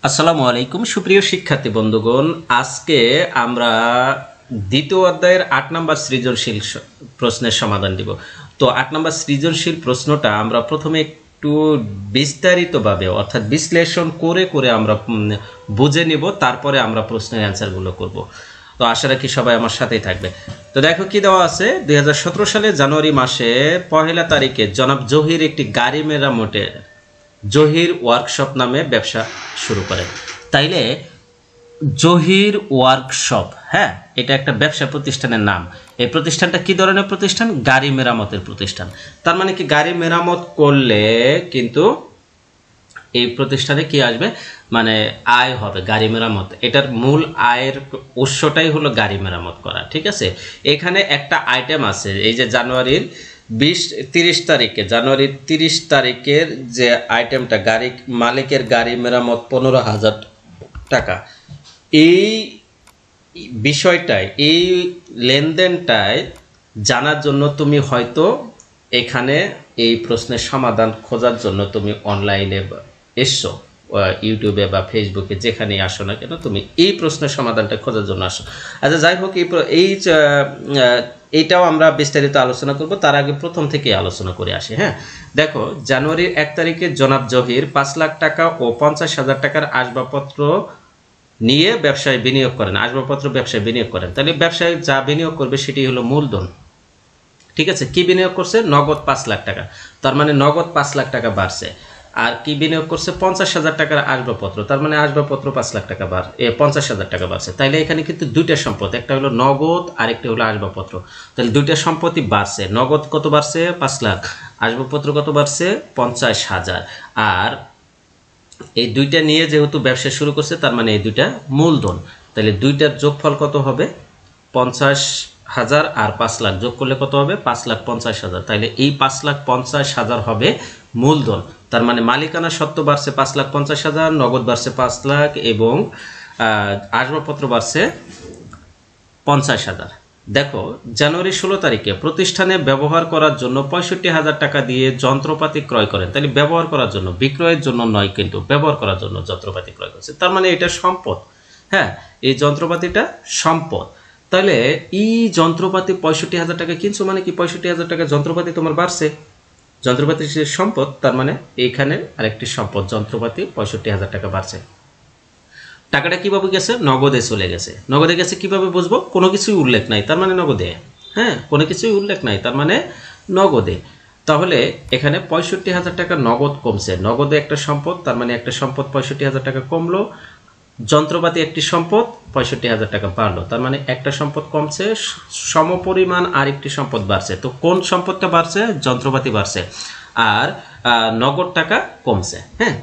আসসালামু আলাইকুম সুপ্রিয় শিক্ষার্থী বন্ধুগণ, আজকে আমরা দ্বিতীয় অধ্যায়ের ৮ নম্বর সৃজনশীল প্রশ্নের সমাধান দিব। তো ৮ নম্বর সৃজনশীল প্রশ্নটা আমরা প্রথমে একটু বিস্তারিতভাবে অর্থাৎ বিশ্লেষণ করে করে আমরা বুঝে নিব, তারপরে আমরা প্রশ্নের অ্যান্সারগুলো করব। তো আশা রাখি সবাই আমার সাথেই থাকবে। তো দেখো কি দেওয়া আছে, ২০১৭ সালের জানুয়ারি মাসের ১ তারিখে জনাব জহির একটি গাড়ি মেরামতের জহির ওয়ার্কশপ নামে ব্যবসা শুরু করেন। তাইলে জহির ওয়ার্কশপ, হ্যাঁ, এটা একটা ব্যবসা প্রতিষ্ঠানের নাম। এই প্রতিষ্ঠানটা কি ধরনের প্রতিষ্ঠান? গাড়ি মেরামতের প্রতিষ্ঠান। তার মানে কি গাড়ি মেরামত করলে কিন্তু এই প্রতিষ্ঠানে কি আসবে, মানে আয় হবে। গাড়ি মেরামত এটার মূল আয়ের উৎসটাই হলো গাড়ি মেরামত করা, ঠিক আছে। এখানে একটা আইটেম আছে, এই যে জানুয়ারির ৩০ তারিখে, জানুয়ারির ৩০ তারিখের যে আইটেমটা, গাড়ি মালিকের গাড়ি মেরামত ১৫,০০০ টাকা, এই বিষয়টায়, এই লেনদেনটায় জানার জন্য তুমি হয়তো এখানে এই প্রশ্নের সমাধান খোঁজার জন্য তুমি অনলাইনে এসছো, ইউটিউবে বা ফেসবুকে, যেখানেই আসো না কেন, তুমি এই প্রশ্নের সমাধানটা খোঁজার জন্য আসো। আচ্ছা, যাই হোক, এইটাও আমরা বিস্তারিত আলোচনা করব। তার আগে প্রথম থেকে আলোচনা করে আসি। হ্যাঁ, দেখো, জানুয়ারির ১ তারিখে জনাব জহির ৫ লাখ টাকা ও ৫০,০০০ টাকার আসবাবপত্র নিয়ে ব্যবসায় বিনিয়োগ করেন, আসবাবপত্র ব্যবসায় বিনিয়োগ করেন। তাহলে ব্যবসায় যা বিনিয়োগ করবে সেটি হলো মূলধন, ঠিক আছে। কি বিনিয়োগ করছে? নগদ ৫ লাখ টাকা। তার মানে নগদ ৫ লাখ টাকা বাড়ছে। আর কি বিনিয়োগ করছে? ৫০,০০০ টাকার আসবাবপত্র, তার মানে আসবাবপত্র ৫ লাখ টাকা ৫০,০০০ টাকা বাড়ছে। তাইলে এখানে কিন্তু দুইটা সম্পদ, একটা হলো নগদ আর একটা হলো আসবাবপত্র। তাহলে দুইটা সম্পত্তি বাড়ছে। নগদ কত বাড়ছে? ৫ লাখ। আসবাবপত্র কত বাড়ছে? ৫০,০০০। আর এই দুইটা নিয়ে যেহেতু ব্যবসা শুরু করছে, তার মানে এই দুইটা মূলধন। তাহলে দুইটার যোগফল কত হবে? ৫০,০০০ আর ৫ লাখ যোগ করলে কত হবে? ৫,৫০,০০০। তাইলে এই ৫,৫০,০০০ হবে মূলধন। তার মানে মালিকানা সত্ত্ব বাড়ছে ৫,৫০,০০০, নগদ বাড়ছে ৫ লাখ এবং আসবাবপত্র বাড়ছে ৫০,০০০। দেখো, জানুয়ারি ১৬ তারিখে প্রতিষ্ঠানে ব্যবহার করার জন্য ৬৫,০০০ টাকা দিয়ে যন্ত্রপাতি ক্রয় করেন। তাহলে ব্যবহার করার জন্য, বিক্রয়ের জন্য নয়, কিন্তু ব্যবহার করার জন্য যন্ত্রপাতি ক্রয় করছে। তার মানে এটা সম্পদ। হ্যাঁ, এই যন্ত্রপাতিটা সম্পদ। তাহলে এই যন্ত্রপাতি ৬৫,০০০ টাকা কিনছো, মানে কি ৬৫,০০০ টাকা যন্ত্রপাতি তোমার বাড়ছে। যন্ত্রপাতি সম্পদ, তার মানে এইখানে আরেকটি সম্পদ, যন্ত্রপাতি ৬৫,০০০ টাকা বাড়ছে। টাকাটা কিভাবে গেছে? নগদে চলে গেছে। নগদে গেছে কিভাবে বুঝবো? কোনো কিছুই উল্লেখ নাই, তার মানে নগদে। হ্যাঁ, কোনো কিছুই উল্লেখ নাই, তার মানে নগদে। তাহলে এখানে ৬৫,০০০ টাকা নগদ কমছে। নগদে একটা সম্পদ, তার মানে একটা সম্পদ ৬৫,০০০ টাকা কমলো। যন্ত্রপাতি একটি সম্পদ, ৬৫,০০০ টাকা বাড়লো। তার মানে একটা সম্পদ কমছে, সমপরিমাণ আরেকটি সম্পদ বাড়ছে। তো কোন সম্পদটা বাড়ছে? যন্ত্রপাতি বাড়ছে, আর নগদ টাকা কমছে। হ্যাঁ,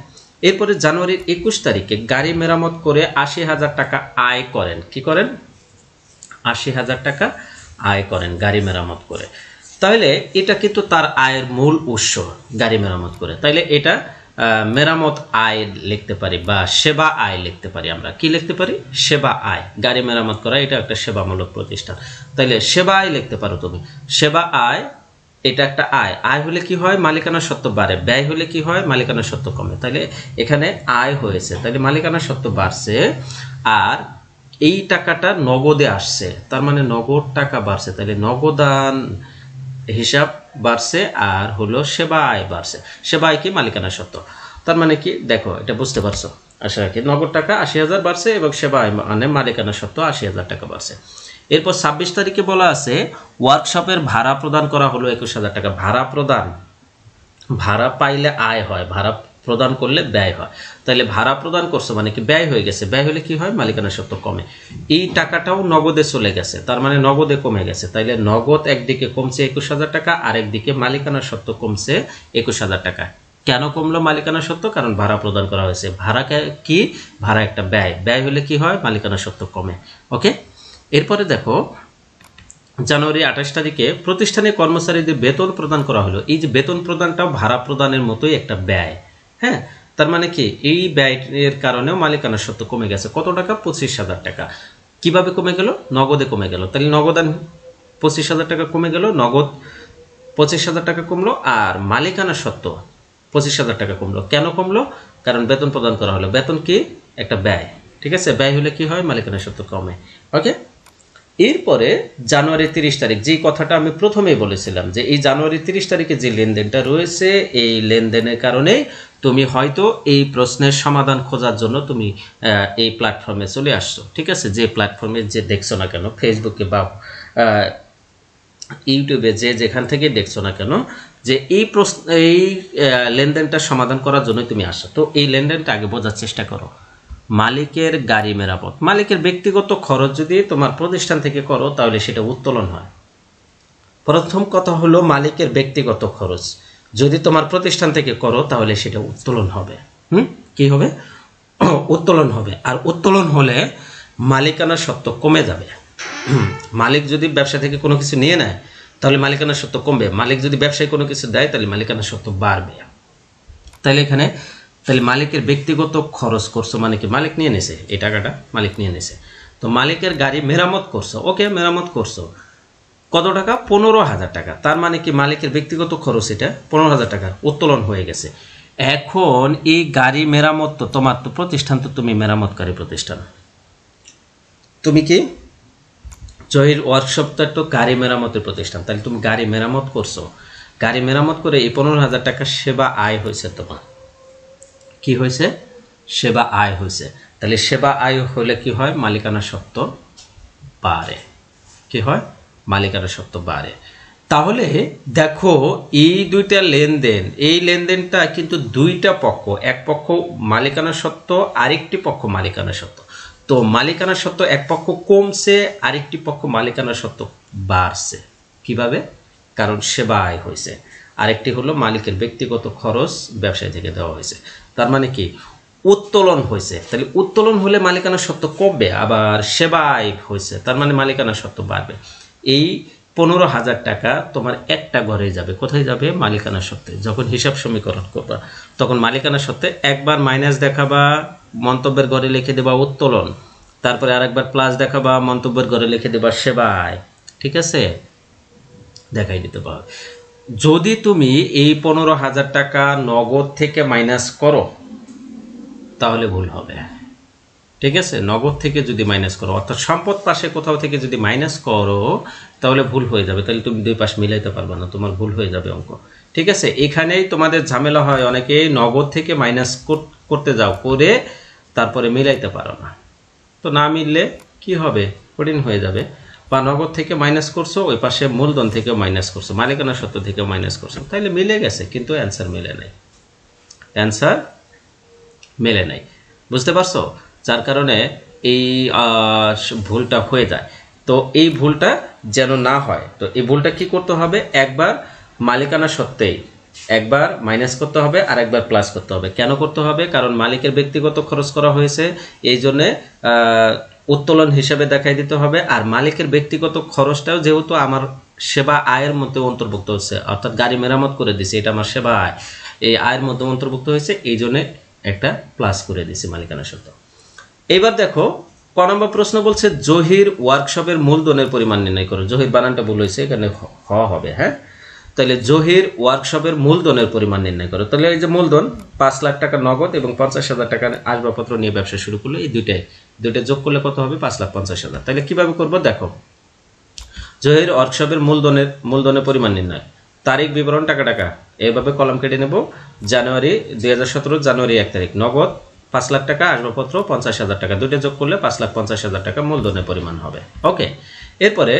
এরপরে জানুয়ারির ২১ তারিখে গাড়ি মেরামত করে ৮০,০০০ টাকা আয় করেন। কি করেন? ৮০,০০০ টাকা আয় করেন গাড়ি মেরামত করে। তাহলে এটা কিন্তু তার আয়ের মূল উৎস, গাড়ি মেরামত করে। তাইলে এটা মেরামত আয় লিখতে পারি বা সেবা আয় লিখতে পারি। আমরা কি লিখতে পারি? সেবা আয়। গাড়ি মেরামত করা এটা একটা সেবামূলক প্রতিষ্ঠান। তাইলে সেবা আয় লিখতে পারো তুমি। সেবা আয়, এটা একটা আয়। আয় হলে কি হয়? মালিকানা সত্ত্ব বাড়ে। ব্যয় হলে কি হয়? মালিকানা সত্ত্ব কমে। তাহলে এখানে আয় হয়েছে, তাহলে মালিকানা সত্ত্ব বাড়ছে, আর এই টাকাটা নগদে আসছে, তার মানে নগদ টাকা বাড়ছে। তাহলে নগদান হিসাব বাড়ছে, আর হলো সেবা আয় বাড়ছে। সেবা আয় কি? মালিকানা সত্ত্ব। তার মানে কি? দেখো, এটা বুঝতে পারছো আশা রাখি। নগদ টাকা ৮০,০০০ বাড়ছে এবং সেবা আয় মানে মালিকানা সত্ত্ব ৮০,০০০ টাকা বাড়ছে। এরপর ২৬ তারিখে বলা আছে ওয়ার্কশপের ভাড়া প্রদান করা হলো ২১,০০০ টাকা। ভাড়া প্রদান, ভাড়া পাইলে আয় হয়, ভাড়া প্রদান করলে ব্যয় হয়। তাহলে ভাড়া প্রদান করছো মানে কি? ব্যয় হয়ে গেছে। ব্যয় হলে কি হয়? মালিকানা সত্ত্ব কমে। এই টাকাটাও নগদে চলে গেছে, তার মানে নগদে কমে গেছে। তাইলে নগদ একদিকে কমছে ২১,০০০ টাকা, আর একদিকে মালিকানা সত্ত্ব কমছে ২১,০০০ টাকা। কেন কমলো মালিকানা সত্ত্ব? কারণ ভাড়া প্রদান করা হয়েছে। ভাড়া কি? ভাড়া একটা ব্যয়। ব্যয় হলে কি হয়? মালিকানা সত্ত্ব কমে। ওকে, এরপরে দেখো, জানুয়ারি ২৮ তারিখে প্রতিষ্ঠানে কর্মচারীদের বেতন প্রদান করা হলো। এই যে বেতন প্রদানটাও ভাড়া প্রদানের মতোই একটা ব্যয়। হ্যাঁ, তার মানে কি? এই ব্যয়ের কারণেও মালিকানা সত্ত্ব কমে গেছে। কত টাকা? ২৫,০০০ টাকা। কিভাবে কমে গেল? নগদে কমে গেল। তাহলে নগদান ২৫,০০০ টাকা কমে গেল, নগদ ২৫,০০০ টাকা কমলো, আর মালিকানা সত্ত্ব ২৫,০০০ টাকা কমলো। কেন কমলো? কারণ বেতন প্রদান করা হলো। বেতন কি? একটা ব্যয়, ঠিক আছে। ব্যয় হলে কি হয়, মালিকানা সত্ত্ব কমে। ওকে, এরপরে জানুয়ারি 30 তারিখ, যে কথাটা আমি প্রথমেই বলেছিলাম যে এই জানুয়ারি 30 তারিখে যে লেনদেনটা রয়েছে, এই লেনদেনের কারণে তুমি হয়তো এই প্রশ্নের সমাধান খোঁজার জন্য তুমি এই প্ল্যাটফর্মে চলে আসছো, ঠিক আছে। যে প্ল্যাটফর্মে যে দেখছো না কেন, ফেসবুকে বা ইউটিউবে যে যেখান থেকে দেখছো না কেন, যে এই লেনদেনটা সমাধান করার জন্য তুমি আসো। তো এই লেনদেনটা আগে বোঝার চেষ্টা করো। মালিকের গাড়ি মেরামত, মালিকের ব্যক্তিগত খরচ যদি তোমার প্রতিষ্ঠান থেকে করো তাহলে সেটা উত্তোলন হয়। প্রথম কথা হলো মালিকের ব্যক্তিগত খরচ যদি তোমার প্রতিষ্ঠান থেকে করো তাহলে সেটা উত্তোলন হবে। কি হবে, উত্তোলন হবে। আর উত্তোলন হলে মালিকানা সত্ত্ব কমে যাবে। মালিক যদি ব্যবসা থেকে কোনো কিছু নিয়ে নেয় তাহলে মালিকানা সত্ত্ব কমবে, মালিক যদি ব্যবসায় কোনো কিছু দেয় তাহলে মালিকানা সত্ত্ব বাড়বে। তাহলে এখানে তাহলে মালিকের ব্যক্তিগত খরচ করছো মানে কি, মালিক নিয়ে নিছে এই টাকাটা, মালিক নিয়ে নিছে। তো মালিকের গাড়ি মেরামত করছো, ওকে মেরামত করছো, কত টাকা, 15,000 টাকা। তার মানে কি মালিকের ব্যক্তিগত খরচ এটা 15,000 টাকা উত্তোলন হয়ে গেছে। এখন এই গাড়ি মেরামত তো তোমার তো প্রতিষ্ঠান, তো তুমি মেরামতকারী প্রতিষ্ঠান, তুমি কি জহির ওয়ার্কশপটা তো গাড়ি মেরামতের প্রতিষ্ঠান, তাহলে তুমি গাড়ি মেরামত করছো, গাড়ি মেরামত করে এই 15,000 টাকা সেবা আয় হয়েছে তোমার। কি হয়েছে, সেবা আয় হয়েছে। তাহলে সেবা আয় হলে কি হয়, মালিকানা সত্ত্ব বাড়ে। কি হয়, মালিকানা সত্ত্ব বাড়ে। তাহলে দেখো এই দুইটা লেনদেন, এই লেনদেনটা কিন্তু দুইটা পক্ষ, এক পক্ষ মালিকানা সত্ত্ব, আরেকটি পক্ষ মালিকানা সত্ত্ব। তো মালিকানা সত্ত্ব এক পক্ষ কমছে, আরেকটি পক্ষ মালিকানা সত্ত্ব বাড়ছে। কিভাবে, কারণ সেবা আয় হয়েছে। আরেকটি হলো মালিকের ব্যক্তিগত খরচ ব্যবসায় থেকে দেওয়া হয়েছে। তার মানে কি উত্তোলন হয়েছে, তাহলে উত্তোলন হলে মালিকানা সত্ত্ব কমবে, আবার সেবা আয় হয়েছে তার মানে মালিকানা সত্ত্ব বাড়বে। এই 15,000 টাকা তোমার একটা ঘরে যাবে, কোথায় যাবে, মালিকানা সত্ত্বে। যখন হিসাব সমীকরণ করবা তখন মালিকানা সত্ত্বে একবার মাইনাস দেখাবা, মন্তব্যের ঘরে লিখে দেবা উত্তোলন, তারপরে আরেকবার প্লাস দেখাবা, মন্তব্যের ঘরে লিখে দেবা সেবা আয়। ঠিক আছে, দেখাই দিতে পারো। যদি তুমি এই 15,000 টাকা নগদ থেকে মাইনাস করো তাহলে ভুল হবে। ঠিক আছে, নগদ থেকে যদি মাইনাস করো, অর্থাৎ সম্পদ পাশে কোথাও থেকে যদি মাইনাস করো তাহলে ভুল হয়ে যাবে, তাহলে তুমি দুই পাশ মিলাইতে পারবে না, তোমার ভুল হয়ে যাবে অঙ্ক। ঠিক আছে, এখানেই তোমাদের ঝামেলা হয়, অনেকে নগদ থেকে মাইনাস করতে যাও, করে তারপরে মিলাইতে পারো না। তো না মিললে কি হবে, কঠিন হয়ে যাবে। বা নগদ থেকে মাইনাস করছো, ওই পাশে মূলধন থেকেও মাইনাস করছো, মালিকানা সত্ত্ব থেকেও মাইনাস করছো, তাইলে মিলে গেছে কিন্তু অ্যান্সার মিলে নাই, অ্যান্সার মেলে নাই। বুঝতে পারছো, যার কারণে এই ভুলটা হয়ে যায়। তো এই ভুলটা যেন না হয়, তো এই ভুলটা কি করতে হবে, একবার মালিকানা সত্ত্বেই একবার মাইনাস করতে হবে আর একবার প্লাস করতে হবে। কেন করতে হবে, কারণ মালিকের ব্যক্তিগত খরচ করা হয়েছে, এই জন্যে উত্তোলন হিসেবে দেখাই দিতে হবে। আর মালিকের ব্যক্তিগত খরচটাও যেহেতু আমার সেবা আয়ের মধ্যে অন্তর্ভুক্ত হচ্ছে, অর্থাৎ গাড়ি মেরামত করে দিছে, এটা আমার সেবা আয়, এই আয়ের মধ্যে অন্তর্ভুক্ত হয়েছে, এই জন্য একটা প্লাস করে দিছি মালিকানা সত্ত্ব। এইবার দেখো ক নম্বর প্রশ্ন বলছে জহির ওয়ার্কশপের মূলধনের পরিমাণ নির্ণয় করো। জহির বানানটা ভুল হয়েছে, এখানে হ হবে। হ্যাঁ, তাহলে জহির ওয়ার্কশপের মূলধনের পরিমাণ নির্ণয় করো। তাহলে এই যে মূলধন 5 লাখ টাকা নগদ এবং 50,000 টাকা আসবাবপত্র নিয়ে ব্যবসা শুরু করলো, এই দুইটা যোগ করলে কত হবে, 5,50,000। তাহলে কিভাবে করবো দেখো, জহির ওয়ার্কশপের মূলধনের পরিমাণ নির্ণয়, তারিখ বিবরণ টাকা এইভাবে কলম কেটে নেব। জানুয়ারি 2017 জানুয়ারি 1 তারিখ নগদ 5 লাখ টাকা, আসবাবপত্র 50,000 টাকা, দুইটা যোগ করলে 5,50,000 টাকা মূলধনের পরিমাণ হবে। ওকে, এরপরে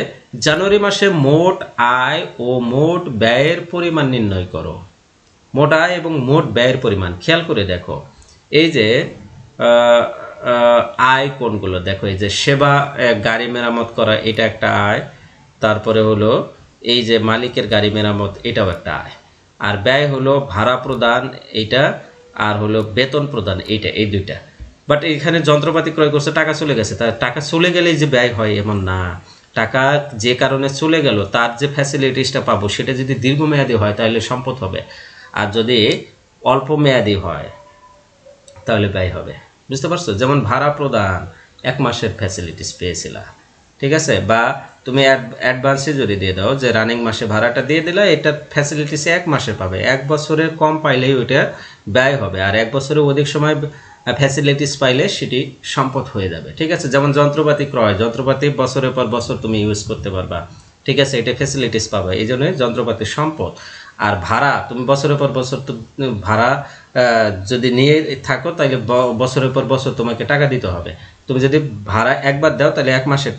জানুয়ারি মাসে মোট আয় ও মোট ব্যয়ের পরিমাণ নির্ণয় করো। মোট আয় এবং মোট ব্যয়ের পরিমাণ খেয়াল করে দেখো, এই যে আয় কোনগুলো দেখো, এই যে সেবা গাড়ি মেরামত করা এটা একটা আয়, তারপরে হলো এই যে মালিকের গাড়ি মেরামত এটাও একটা আয়, আর ব্যয় হলো ভাড়া প্রদান এইটা, আর হলো বেতন প্রদান এইটা, এই দুইটা। বাট এখানে যন্ত্রপাতি ক্রয় করছে, টাকা চলে গেছে, তার টাকা চলে গেলেই যে ব্যয় হয় এমন না, টাকা যে কারণে চলে গেল তার যে ফ্যাসিলিটিসটা পাবো সেটা যদি দীর্ঘমেয়াদী হয় তাহলে সম্পদ হবে, আর যদি অল্প মেয়াদী হয় তাহলে ব্যয় হবে। বুঝতে পারছো, যেমন ভাড়া প্রদান 1 মাসের ফ্যাসিলিটিস পেয়েছিলা, ঠিক আছে, বা তুমি অ্যাডভান্সে যদি দিয়ে দাও যে রানিং মাসে ভাড়াটা দিয়ে দিলা, এটা ফ্যাসিলিটিস 1 মাসে পাবে, 1 বছরের কম পাইলেই ওইটা ব্যয় হবে, আর 1 বছরের অধিক সময় ফ্যাসিলিটিস পাইলে সেটি সম্পদ হয়ে যাবে। ঠিক আছে, যেমন যন্ত্রপাতি ক্রয়, যন্ত্রপাতি বছরের পর বছর তুমি ইউজ করতে পারবা। ঠিক আছে, এটা ফ্যাসিলিটিস পাবে, এই জন্য যন্ত্রপাতি সম্পদ। আর ভাড়া, তুমি বছরের পর বছর তো ভাড়া যদি নিয়ে থাকো তাহলে বছরের পর বছর তোমাকে টাকা দিতে হবে। তুমি যদি ভাড়া একবার দাও তাহলে 1 মাসের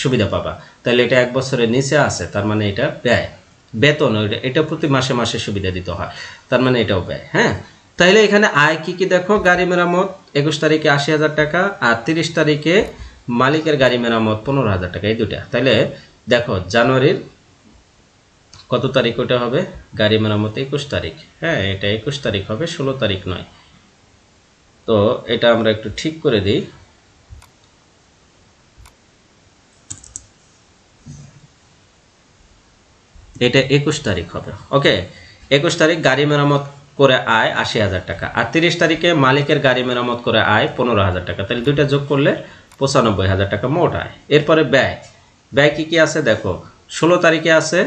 সুবিধা পাবা, তাহলে এটা 1 বছরের নিচে আছে, তার মানে এটা ব্যয়। বেতন এটা প্রতি মাসে মাসে সুবিধা দিতে হয়, তার মানে এটাও ব্যয়। হ্যাঁ, তাহলে এখানে আয় কি কি দেখো, গাড়ি মেরামত 21 তারিখে 80,000 টাকা, আর 30 তারিখে মালিকের গাড়ি মেরামত 15,000 টাকা, এই দুটা। তাহলে দেখো জানুয়ারির কত তারিখ ওটা হবে, গাড়ি মেরামত 21 তারিখ। হ্যাঁ, এটা 21 তারিখ হবে, 16 তারিখ নয়। তো এটা আমরা একটু ঠিক করে দিই। এটা 21 তারিখ হবে। ওকে, 21 তারিখ গাড়ি মেরামত করে আয় 80,000 টাকা, আর 30 তারিখে মালিকের গাড়ি মেরামত করে আয় 15,000 টাকা। তাহলে দুইটা যোগ করলে 95,000 টাকা মোট আয়। এরপরে ব্যয়, ব্যয় কি কি আছে দেখো, 16 তারিখে আছে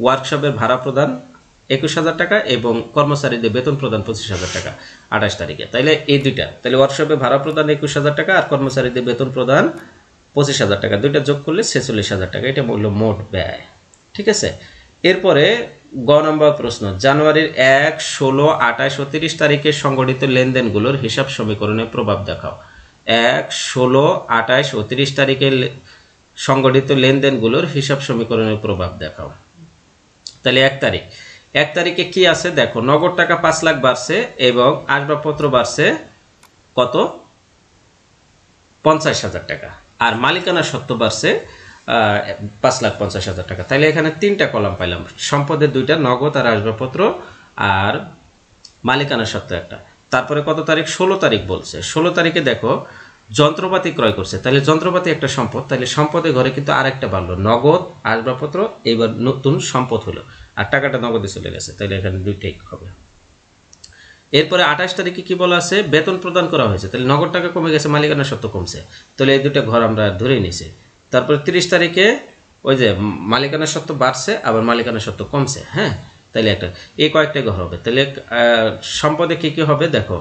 ওয়ার্কশপের ভাড়া প্রদান 21,000 টাকা এবং কর্মচারীদের বেতন প্রদান 25,000 টাকা 28 তারিখে। তাইলে এই দুইটা, তাহলে ওয়ার্কশপে ভাড়া প্রদান 21,000 টাকা আর কর্মচারীদের বেতন প্রদান 25,000 টাকা, দুইটা যোগ করলে 46,000 টাকা, এটা বললো মোট ব্যয়। ঠিক আছে, এরপরে গ নম্বর প্রশ্ন, জানুয়ারির 1, 16, 28 ও 30 তারিখে সংগঠিত লেনদেনগুলোর হিসাব সমীকরণে প্রভাব দেখাও। 1, 16, 28 ও 30 তারিখে সংগঠিত লেনদেনগুলোর হিসাব সমীকরণের প্রভাব দেখাও। তাহলে 1 তারিখে কি আছে দেখো, নগদ টাকা 5 লাখ বাড়ছে এবং আসবাবপত্র বাড়ছে কত, 50,000 টাকা, আর মালিকানা সত্ত্ব বাড়ছে 5,50,000 টাকা। তাহলে এখানে 3টা কলাম পাইলাম, সম্পদের 2টা, নগদ আর আসবাবপত্র, আর মালিকানা সত্ত্ব একটা। তারপরে কত তারিখ, 16 তারিখ বলছে। 16 তারিখে দেখো যন্ত্রপাতি ক্রয় করছে, তাহলে যন্ত্রপাতি একটা সম্পদ, তাহলে সম্পদের ঘরে কিন্তু আরেকটা বাড়লো, নগদ আসবাবপত্র, এইবার নতুন সম্পদ হলো, আর টাকাটা নগদে চলে গেছে, তাহলে এখানে 2টাই হবে। এরপরে 28 তারিখে কি বলা আছে, বেতন প্রদান করা হয়েছে, তাহলে নগদ টাকা কমে গেছে, মালিকানা সত্ত্ব কমছে, তাহলে এই 2টা ঘর আমরা ধরে নিছি। তারপরে 30 তারিখে ওই যে মালিকানা সত্ত্ব বাড়ছে আবার মালিকানা সত্ত্ব কমছে। হ্যাঁ, তাহলে একটা এই কয়েকটা ঘর হবে। তাহলে সম্পদে কি কি হবে দেখো,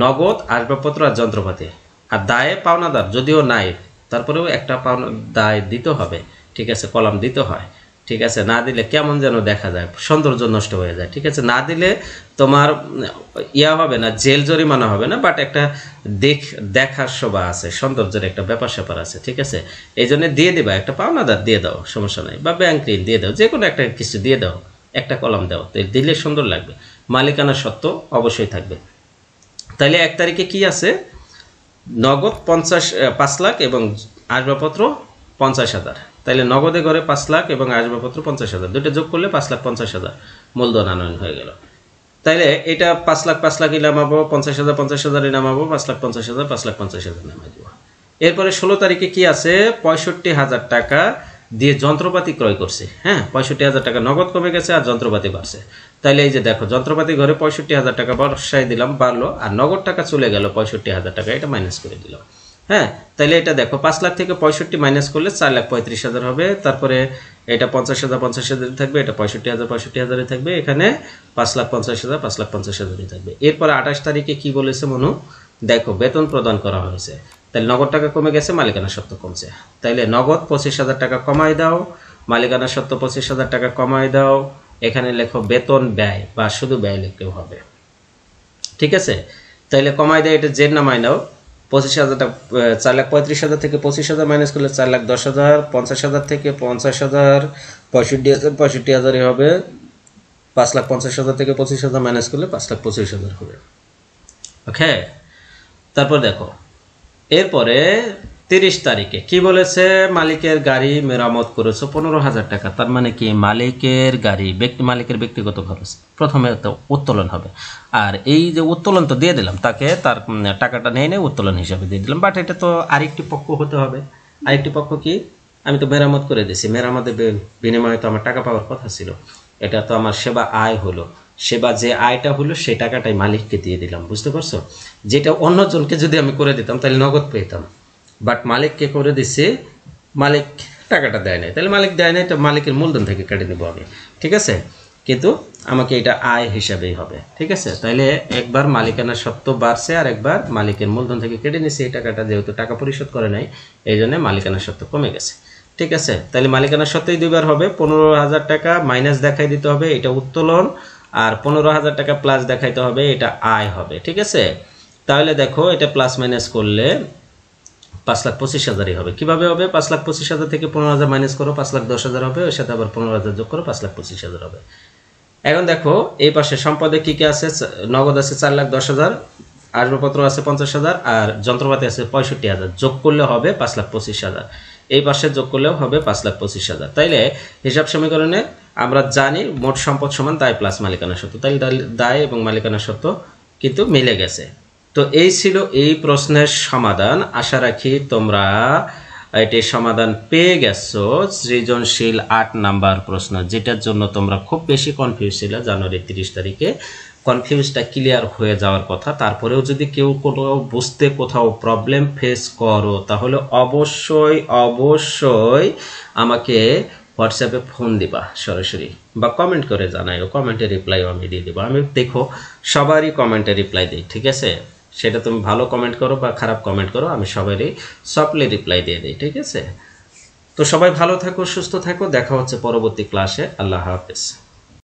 নগদ, আসবাবপত্র আর যন্ত্রপাতি। আর দায়ে পাওনাদার যদিও নাই, তারপরেও একটা পাওনা দায় দিতে হবে। ঠিক আছে, কলাম দিতে হয়। ঠিক আছে, না দিলে কেমন যেন দেখা যায়, সৌন্দর্য নষ্ট হয়ে যায়। ঠিক আছে, না দিলে তোমার ইয়া হবে না, জেল জরিমানা হবে না, বাট একটা দেখার শোভা আছে, সৌন্দর্যের একটা ব্যাপার স্যাপার আছে। ঠিক আছে, এই জন্য দিয়ে দিবা, একটা পাওনাদার দিয়ে দাও, সমস্যা নাই, বা ব্যাংক ঋণ দিয়ে দাও, যে কোনো একটা কিছু দিয়ে দাও, একটা কলাম দাও, দিলে সুন্দর লাগবে। মালিকানা সত্ত্ব অবশ্যই থাকবে। তাইলে 1 তারিখে কি আছে, নগদ 5 লাখ এবং আসবাবপত্র 50,000। তাইলে নগদে ঘরে 5 লাখ এবং আসবাবপত্র 50,000, দুটো যোগ করলে 5,50,000 মূলধন আনয়ন হয়ে গেল। তাইলে এটা 5 লাখই নামাবো, 50,000 নামাবো, 5,50,000 5,50,000 নামাই দিব। এরপরে 16 তারিখে কি আছে, 65,000 টাকা দিয়ে যন্ত্রপাতি ক্রয় করছে। হ্যাঁ, 65,000 টাকা নগদ কমে গেছে আর যন্ত্রপাতি বাড়ছে। তাইলে এই যে দেখো, যন্ত্রপাতি ঘরে 65,000 টাকা বর্ষায় দিলাম, বাড়লো, আর নগদ টাকা চলে গেল 65,000 টাকা, এটা মাইনাস করে দিলাম। হ্যাঁ, তাইলে এটা দেখো 5 লাখ থেকে 65 মাইনাস করলে 4,35,000 হবে। তারপরে এটা 50,000 থাকবে, এটা 65,000 থাকবে, এখানে 5,50,000 থাকবে। এরপরে 28 তারিখে কি বলেছে মনু দেখো, বেতন প্রদান করা হয়েছে, তাহলে নগদ টাকা কমে গেছে, মালিকানা সত্ত্ব কমছে। তাইলে নগদ 25,000 টাকা কমাই দাও, মালিকানা সত্ত্ব 25,000 টাকা কমাই দাও, এখানে লেখো বেতন ব্যয়, বা শুধু ব্যয় লিখলেও হবে। ঠিক আছে, তাইলে কমাই দেয়, এটা জের নামাই নাও, 25,000 টাকা, 4,35,000 থেকে 25,000 মাইনাস করলে 4,10,000, 50,000 থেকে 50,000, 65,000 হবে, 5,50,000 থেকে 25,000 মাইনাস করলে 5,25,000 হবে। ওকে, তারপর দেখো এরপরে 30 তারিখে কি বলেছে, মালিকের গাড়ি মেরামত করেছো 15,000 টাকা, তার মানে কি মালিকের গাড়ি, মালিকের ব্যক্তিগত খরচ, প্রথমে তো উত্তোলন হবে, আর এই যে উত্তোলন তো দিয়ে দিলাম, তাকে তার টাকাটা নিয়ে উত্তোলন হিসাবে দিয়ে দিলাম, বাট এটা তো আরেকটি পক্ষ হতে হবে। আরেকটি পক্ষ কি, আমি তো মেরামত করে দিয়েছি, মেরামতের বিনিময়ে তো আমার টাকা পাওয়ার কথা ছিল, এটা তো আমার সেবা আয় হলো, সেবা যে আয়টা হলো সেই টাকাটাই মালিককে দিয়ে দিলাম, বুঝতে পারছো? যেটা অন্যজনকে যদি আমি করে দিতাম তাহলে নগদ পেতাম, বাট মালিককে করে দিচ্ছে, মালিক টাকাটা দেয় নাই, তাহলে মালিক দেয় নাই, তো মালিকের মূলধন থেকে কেটে নেবো আমি। ঠিক আছে, কিন্তু আমাকে এটা আয় হিসাবেই হবে, ঠিক আছে। তাইলে একবার মালিকানা সত্ত্ব বাড়ছে আর একবার মালিকের মূলধন থেকে কেটে নিছে এই টাকাটা, যেহেতু টাকা পরিশোধ করে নাই এই জন্য মালিকানা সত্ত্ব কমে গেছে, ঠিক আছে। তাহলে মালিকানা সত্ত্বই দুইবার হবে, 15,000 টাকা মাইনাস দেখাই দিতে হবে, এটা উত্তোলন, আর 15,000 টাকা প্লাস দেখাইতে হবে, এটা আয় হবে, ঠিক আছে। তাহলে দেখো এটা প্লাস মাইনাস করলে 5,25,000 হবে। কিভাবে হবে? 5,25,000 থেকে 15,000 মাইনাস করো, 5,10,000 হবে, ওর সাথে আবার 15,000 যোগ করো, 5,25,000 হবে। এখন দেখো এই পাশে সম্পদে কি কি আছে, নগদ আছে 4,10,000, আসবাবপত্র আছে 50,000, আর যন্ত্রপাতি আছে 65,000, যোগ করলে হবে 5,25,000, এই পাশে যোগ করলেও হবে 5,25,000। তাইলে হিসাব সমীকরণে আমরা জানি মোট সম্পদ সমান দায় প্লাস মালিকানা সত্ত্ব, তাইলে দায় এবং মালিকানা সত্ত্ব কিন্তু মিলে গেছে। তো এই ছিল এই প্রশ্নের সমাধান। আশা রাখি তোমরা এটির সমাধান পেয়ে গেছো। সৃজনশীল 8 নাম্বার প্রশ্ন, যেটার জন্য তোমরা খুব বেশি কনফিউজ ছিল জানুয়ারি 30 তারিখে, কনফিউজটা ক্লিয়ার হয়ে যাওয়ার কথা। তারপরেও যদি কেউ কোনো বুঝতে কোথাও প্রবলেম ফেস করো তাহলে অবশ্যই অবশ্যই আমাকে হোয়াটসঅ্যাপে ফোন দিবা সরাসরি, বা কমেন্ট করে জানাইও, কমেন্টে রিপ্লাইও আমি দিয়ে দেবো। আমি দেখো সবারই কমেন্টে রিপ্লাই দিই, ঠিক আছে। সেটা তুমি ভালো কমেন্ট করো বা খারাপ কমেন্ট করো, আমি সবারই সফটলি রিপ্লাই দিয়ে দিই, ঠিক আছে। তো সবাই ভালো থাকো, সুস্থ থাকো, দেখা হচ্ছে পরবর্তী ক্লাসে। আল্লাহ হাফেজ।